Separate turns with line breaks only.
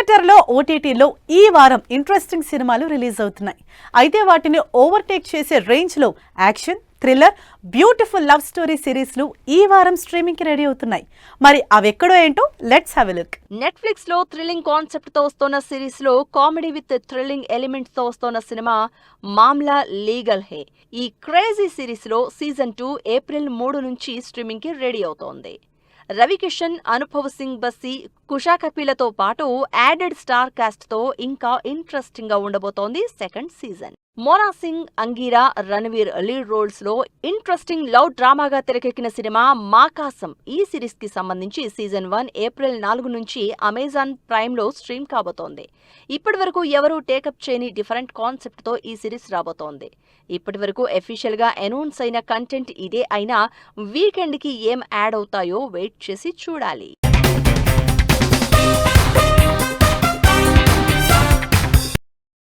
థియేటర్లో ఓటీటీలో ఈ వారం ఇంట్రెస్టింగ్ సినిమాలు రిలీజ్ అవుతున్నాయి. అయితే వాటిని ఓవర్టేక్ చేసే రేంజ్లో action, thriller, beautiful love story సిరీస్లు ఈ వారం స్ట్రీమింగ్కి రెడీ అవుతున్నాయి. మరి అవెక్కడో ఏంటో let's have a look.
Netflix లో థ్రిల్లింగ్ కాన్సెప్ట్ తో వస్తున్న సిరీస్ లో కామెడీ విత్ థ్రిల్లింగ్ ఎలిమెంట్స్ తో వస్తున్న సినిమా మామ్లా లీగల్ హే. ఈ క్రేజీ సిరీస్ లో సీజన్ 2 ఏప్రిల్ 3 నుంచి స్ట్రీమింగ్ కి రెడీ అవుతోంది. రవికిషన్, అనుభవ్ సింగ్ బస్సి, కుషా కపీలతో పాటు యాడెడ్ స్టార్ కాస్ట్ తో ఇంకా ఇంట్రెస్టింగ్ గా ఉండబోతోంది second season. Mona Singh, Angira, Ranveer lead roles లో ఇంట్రెస్టింగ్ లవ్ డ్రామాగా తెరకెక్కిన సినిమా మాకాసం. ఈ సిరీస్ కి సంబంధించి సీజన్ 1 ఏప్రిల్ 4 నుంచి అమెజాన్ ప్రైమ్ లో స్ట్రీమ్ కాబోతోంది. ఇప్పటి వరకు ఎవరూ టేకప్ చేయని డిఫరెంట్ కాన్సెప్ట్ తో ఈ సిరీస్ రాబోతోంది. ఇప్పటి వరకు అఫీషియల్ గా అనౌన్స్ అయిన కంటెంట్ ఇదే అయినా వీకెండ్ కి ఏం యాడ్ అవుతాయో వెయిట్ చేసి చూడాలి.